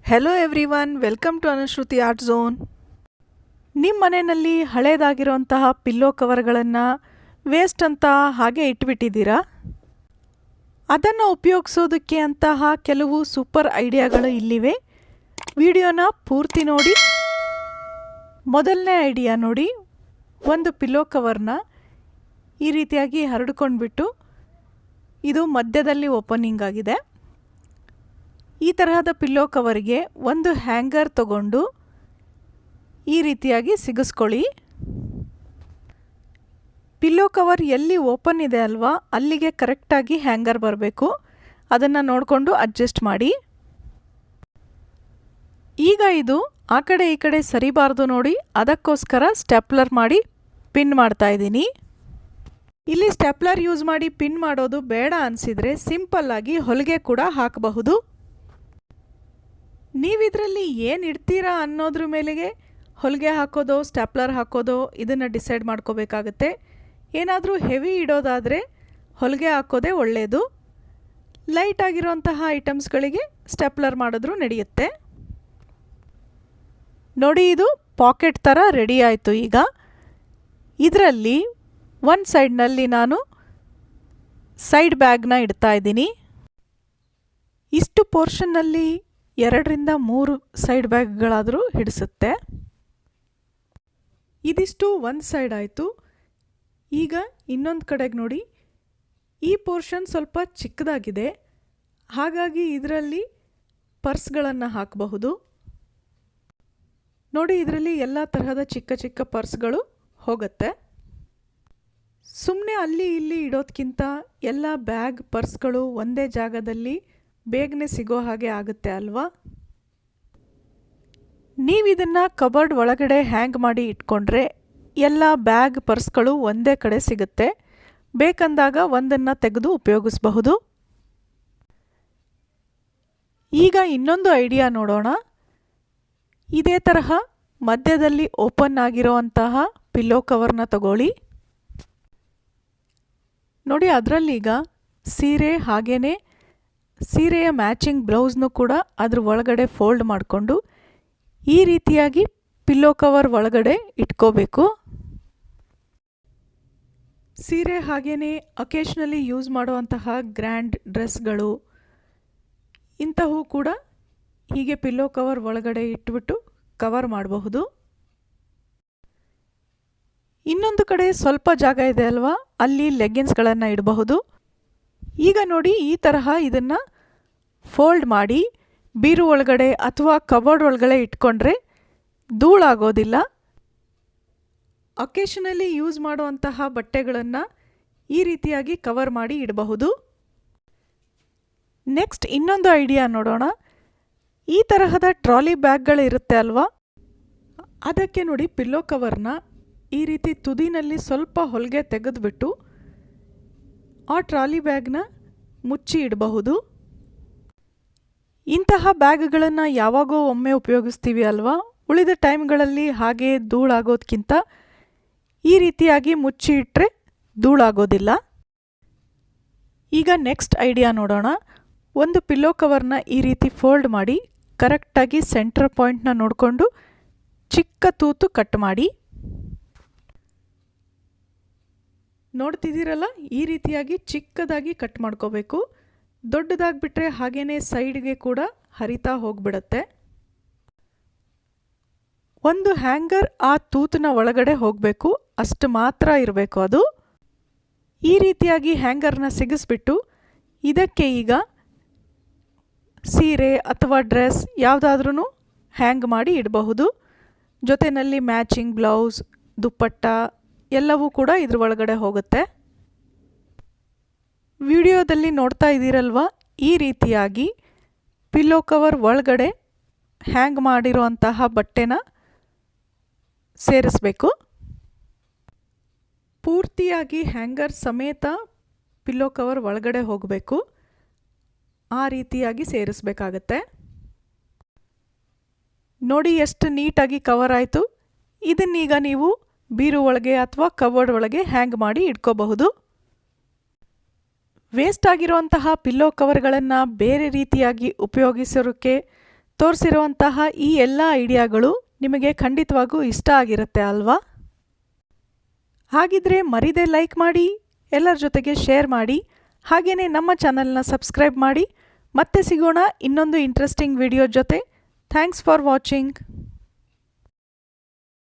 Hello everyone, welcome to Anushruti art zone. ನಿಮ್ಮ ಮನೆಯಲ್ಲಿ ಹಳೇದಾಗಿರುವಂತಹ pillow ಕವರ್ಗಳನ್ನು ವೇಸ್ಟ್ ಅಂತ ಹಾಗೆ ಇಟ್ಬಿಟ್ಟಿದ್ದೀರಾ? ಅದನ್ನು ಉಪಯೋಗಿಸೋದಕ್ಕೆ ಅಂತಹ ಕೆಲವು ಸೂಪರ್ ಐಡಿಯಾಗಳು ಇಲ್ಲಿವೆ. ವಿಡಿಯೋನ ಪೂರ್ತಿ ನೋಡಿ. ಮೊದಲನೇ ಐಡಿಯಾ ನೋಡಿ, ಒಂದು ಪಿಲ್ಲೋ ಕವರ್ನ ಈ ರೀತಿಯಾಗಿ ಹರಡ್ಕೊಂಡ್ಬಿಟ್ಟು ಇದು ಮಧ್ಯದಲ್ಲಿ ಓಪನಿಂಗ್ ಆಗಿದೆ. ಈ ತರಹದ ಪಿಲ್ಲೋ ಕವರ್ಗೆ ಒಂದು ಹ್ಯಾಂಗರ್ ತಗೊಂಡು ಈ ರೀತಿಯಾಗಿ ಸಿಗಿಸ್ಕೊಳ್ಳಿ. ಪಿಲ್ಲೋ ಕವರ್ ಎಲ್ಲಿ ಓಪನ್ ಇದೆ ಅಲ್ವಾ ಅಲ್ಲಿಗೆ ಕರೆಕ್ಟಾಗಿ ಹ್ಯಾಂಗರ್ ಬರಬೇಕು. ಅದನ್ನು ನೋಡಿಕೊಂಡು ಅಡ್ಜಸ್ಟ್ ಮಾಡಿ. ಈಗ ಇದು ಆ ಕಡೆ ಈ ಕಡೆ ಸರಿಬಾರ್ದು ನೋಡಿ, ಅದಕ್ಕೋಸ್ಕರ ಸ್ಟೆಪ್ಲರ್ ಮಾಡಿ ಪಿನ್ ಮಾಡ್ತಾ ಇದ್ದೀನಿ. ಇಲ್ಲಿ ಸ್ಟೆಪ್ಲರ್ ಯೂಸ್ ಮಾಡಿ ಪಿನ್ ಮಾಡೋದು ಬೇಡ ಅನಿಸಿದರೆ ಸಿಂಪಲ್ಲಾಗಿ ಹೊಲಿಗೆ ಕೂಡ ಹಾಕಬಹುದು. ನೀವಿದರಲ್ಲಿ ಏನು ಇಡ್ತೀರಾ ಅನ್ನೋದ್ರ ಮೇಲೆಗೆ ಹೊಲಿಗೆ ಹಾಕೋದೋ ಸ್ಟ್ಯಾಪ್ಲರ್ ಹಾಕೋದೋ ಇದನ್ನು ಡಿಸೈಡ್ ಮಾಡ್ಕೋಬೇಕಾಗತ್ತೆ. ಏನಾದರೂ ಹೆವಿ ಇಡೋದಾದರೆ ಹೊಲಿಗೆ ಹಾಕೋದೇ ಒಳ್ಳೆಯದು. ಲೈಟ್ ಆಗಿರೋಂತಹ ಐಟಮ್ಸ್ಗಳಿಗೆ ಸ್ಟ್ಯಾಪ್ಲರ್ ಮಾಡಿದ್ರೂ ನಡೆಯುತ್ತೆ. ನೋಡಿ, ಇದು ಪಾಕೆಟ್ ಥರ ರೆಡಿ ಆಯಿತು. ಈಗ ಇದರಲ್ಲಿ ಒಂದು ಸೈಡ್ನಲ್ಲಿ ನಾನು ಸೈಡ್ ಬ್ಯಾಗ್ನ ಇಡ್ತಾ ಇದ್ದೀನಿ. ಇಷ್ಟು ಪೋರ್ಷನ್ನಲ್ಲಿ 2 ರಿಂದ 3 ಸೈಡ್ ಬ್ಯಾಗ್ಗಳಾದರೂ ಹಿಡಿಸುತ್ತೆ. ಇದಿಷ್ಟು ಒಂದು ಸೈಡ್ ಆಯಿತು. ಈಗ ಇನ್ನೊಂದು ಕಡೆಗೆ ನೋಡಿ, ಈ ಪೋರ್ಷನ್ ಸ್ವಲ್ಪ ಚಿಕ್ಕದಾಗಿದೆ, ಹಾಗಾಗಿ ಇದರಲ್ಲಿ ಪರ್ಸ್ಗಳನ್ನು ಹಾಕಬಹುದು. ನೋಡಿ, ಇದರಲ್ಲಿ ಎಲ್ಲ ತರಹದ ಚಿಕ್ಕ ಚಿಕ್ಕ ಪರ್ಸ್ಗಳು ಹೋಗುತ್ತೆ. ಸುಮ್ಮನೆ ಅಲ್ಲಿ ಇಲ್ಲಿ ಇಡೋದಕ್ಕಿಂತ ಎಲ್ಲ ಬ್ಯಾಗ್ ಪರ್ಸ್ಗಳು ಒಂದೇ ಜಾಗದಲ್ಲಿ ಬೇಗನೆ ಸಿಗೋ ಹಾಗೆ ಆಗುತ್ತೆ ಅಲ್ವಾ? ನೀವಿದನ್ನು ಕಬರ್ಡ್ ಒಳಗಡೆ ಹ್ಯಾಂಗ್ ಮಾಡಿ ಇಟ್ಕೊಂಡ್ರೆ ಎಲ್ಲ ಬ್ಯಾಗ್ ಪರ್ಸ್ಗಳು ಒಂದೇ ಕಡೆ ಸಿಗುತ್ತೆ. ಬೇಕಂದಾಗ ಒಂದನ್ನು ತೆಗೆದು ಉಪಯೋಗಿಸಬಹುದು. ಈಗ ಇನ್ನೊಂದು ಐಡಿಯಾ ನೋಡೋಣ. ಇದೇ ತರಹ ಮಧ್ಯದಲ್ಲಿ ಓಪನ್ ಆಗಿರೋವಂತಹ ಪಿಲ್ಲೋ ಕವರ್ನ ತಗೊಳ್ಳಿ. ನೋಡಿ, ಅದರಲ್ಲೀಗ ಸೀರೆ ಹಾಗೇ ಸೀರೆಯ ಮ್ಯಾಚಿಂಗ್ ಬ್ಲೌಸ್ನು ಕೂಡ ಅದ್ರ ಒಳಗಡೆ ಫೋಲ್ಡ್ ಮಾಡಿಕೊಂಡು ಈ ರೀತಿಯಾಗಿ ಪಿಲ್ಲೋ ಕವರ್ ಒಳಗಡೆ ಇಟ್ಕೋಬೇಕು. ಸೀರೆ ಹಾಗೇ ಅಕೇಶ್ನಲಿ ಯೂಸ್ ಮಾಡುವಂತಹ ಗ್ರ್ಯಾಂಡ್ ಡ್ರೆಸ್ಗಳು ಇಂಥವು ಕೂಡ ಹೀಗೆ ಪಿಲ್ಲೋ ಕವರ್ ಒಳಗಡೆ ಇಟ್ಬಿಟ್ಟು ಕವರ್ ಮಾಡಬಹುದು. ಇನ್ನೊಂದು ಕಡೆ ಸ್ವಲ್ಪ ಜಾಗ ಇದೆ ಅಲ್ವಾ, ಅಲ್ಲಿ ಲೆಗ್ಗಿನ್ಸ್ಗಳನ್ನು ಇಡಬಹುದು. ಈಗ ನೋಡಿ, ಈ ತರಹ ಇದನ್ನು ಫೋಲ್ಡ್ ಮಾಡಿ ಬೀರು ಒಳಗಡೆ ಅಥವಾ ಕಬೋರ್ಡ್ ಒಳಗಡೆ ಇಟ್ಕೊಂಡ್ರೆ ಧೂಳಾಗೋದಿಲ್ಲ. ಅಕೇಶನಲ್ಲಿ ಯೂಸ್ ಮಾಡುವಂತಹ ಬಟ್ಟೆಗಳನ್ನು ಈ ರೀತಿಯಾಗಿ ಕವರ್ ಮಾಡಿ ಇಡಬಹುದು. ನೆಕ್ಸ್ಟ್ ಇನ್ನೊಂದು ಐಡಿಯಾ ನೋಡೋಣ. ಈ ತರಹದ ಟ್ರಾಲಿ ಬ್ಯಾಗ್ಗಳಿರುತ್ತೆ ಅಲ್ವಾ, ಅದಕ್ಕೆ ನೋಡಿ ಪಿಲ್ಲೋ ಕವರ್ನ ಈ ರೀತಿ ತುದಿನಲ್ಲಿ ಸ್ವಲ್ಪ ಹೊಲಿಗೆ ತೆಗೆದುಬಿಟ್ಟು ಆ ಟ್ರಾಲಿ ಬ್ಯಾಗ್ನ ಮುಚ್ಚಿ ಇಡಬಹುದು. ಇಂತಹ ಬ್ಯಾಗ್ಗಳನ್ನು ಯಾವಾಗೋ ಒಮ್ಮೆ ಉಪಯೋಗಿಸ್ತೀವಿ ಅಲ್ವಾ, ಉಳಿದ ಟೈಮ್ಗಳಲ್ಲಿ ಹಾಗೆ ಧೂಳಾಗೋದಕ್ಕಿಂತ ಈ ರೀತಿಯಾಗಿ ಮುಚ್ಚಿ ಇಟ್ಟರೆ ಧೂಳಾಗೋದಿಲ್ಲ. ಈಗ ನೆಕ್ಸ್ಟ್ ಐಡಿಯಾ ನೋಡೋಣ. ಒಂದು ಪಿಲ್ಲೋ ಕವರ್ನ ಈ ರೀತಿ ಫೋಲ್ಡ್ ಮಾಡಿ ಕರೆಕ್ಟಾಗಿ ಸೆಂಟರ್ ಪಾಯಿಂಟ್ನ ನೋಡಿಕೊಂಡು ಚಿಕ್ಕ ತೂತು ಕಟ್ ಮಾಡಿ. ನೋಡ್ತಿದ್ದೀರಲ್ಲ, ಈ ರೀತಿಯಾಗಿ ಚಿಕ್ಕದಾಗಿ ಕಟ್ ಮಾಡ್ಕೋಬೇಕು. ದೊಡ್ಡದಾಗಿಬಿಟ್ರೆ ಹಾಗೇ ಸೈಡ್ಗೆ ಕೂಡ ಹರಿತಾ ಹೋಗ್ಬಿಡತ್ತೆ. ಒಂದು ಹ್ಯಾಂಗರ್ ಆ ತೂತಿನ ಒಳಗಡೆ ಹೋಗಬೇಕು, ಅಷ್ಟು ಮಾತ್ರ ಇರಬೇಕು ಅದು. ಈ ರೀತಿಯಾಗಿ ಹ್ಯಾಂಗರ್ನ ಸಿಗಿಸ್ಬಿಟ್ಟು ಇದಕ್ಕೆ ಈಗ ಸೀರೆ ಅಥವಾ ಡ್ರೆಸ್ ಯಾವುದಾದ್ರೂ ಹ್ಯಾಂಗ್ ಮಾಡಿ ಇಡಬಹುದು. ಜೊತೆಯಲ್ಲಿ ಮ್ಯಾಚಿಂಗ್ ಬ್ಲೌಸ್, ದುಪ್ಪಟ್ಟ ಎಲ್ಲವೂ ಕೂಡ ಇದ್ರ ಒಳಗಡೆ ಹೋಗುತ್ತೆ. ವಿಡಿಯೋದಲ್ಲಿ ನೋಡ್ತಾ ಇದ್ದೀರಲ್ವ, ಈ ರೀತಿಯಾಗಿ ಪಿಲ್ಲೋ ಕವರ್ ಒಳಗಡೆ ಹ್ಯಾಂಗ್ ಮಾಡಿರುವಂತಹ ಬಟ್ಟೆನ ಸೇರಿಸಬೇಕು. ಪೂರ್ತಿಯಾಗಿ ಹ್ಯಾಂಗರ್ ಸಮೇತ ಪಿಲ್ಲೋ ಕವರ್ ಒಳಗಡೆ ಹೋಗಬೇಕು. ಆ ರೀತಿಯಾಗಿ ಸೇರಿಸಬೇಕಾಗತ್ತೆ. ನೋಡಿ, ಎಷ್ಟು ನೀಟಾಗಿ ಕವರ್ ಆಯಿತು. ಇದನ್ನೀಗ ನೀವು ಬೀರು ಒಳಗೆ ಅಥವಾ ಕಬೋರ್ಡ್ ಒಳಗೆ ಹ್ಯಾಂಗ್ ಮಾಡಿ ಇಟ್ಕೋಬಹುದು. ವೇಸ್ಟ್ ಆಗಿರುವಂತಹ ಪಿಲ್ಲೋ ಕವರ್ಗಳನ್ನು ಬೇರೆ ರೀತಿಯಾಗಿ ಉಪಯೋಗಿಸೋಕ್ಕೆ ತೋರಿಸಿರುವಂತಹ ಈ ಎಲ್ಲ ಐಡಿಯಾಗಳು ನಿಮಗೆ ಖಂಡಿತವಾಗೂ ಇಷ್ಟ ಆಗಿರುತ್ತೆ ಅಲ್ವಾ? ಹಾಗಿದ್ರೆ ಮರಿದೇ ಲೈಕ್ ಮಾಡಿ, ಎಲ್ಲರ ಜೊತೆಗೆ ಶೇರ್ ಮಾಡಿ, ಹಾಗೆಯೇ ನಮ್ಮ ಚಾನಲ್ನ ಸಬ್ಸ್ಕ್ರೈಬ್ ಮಾಡಿ. ಮತ್ತೆ ಸಿಗೋಣ ಇನ್ನೊಂದು ಇಂಟ್ರೆಸ್ಟಿಂಗ್ ವಿಡಿಯೋ ಜೊತೆ. Thanks for watching.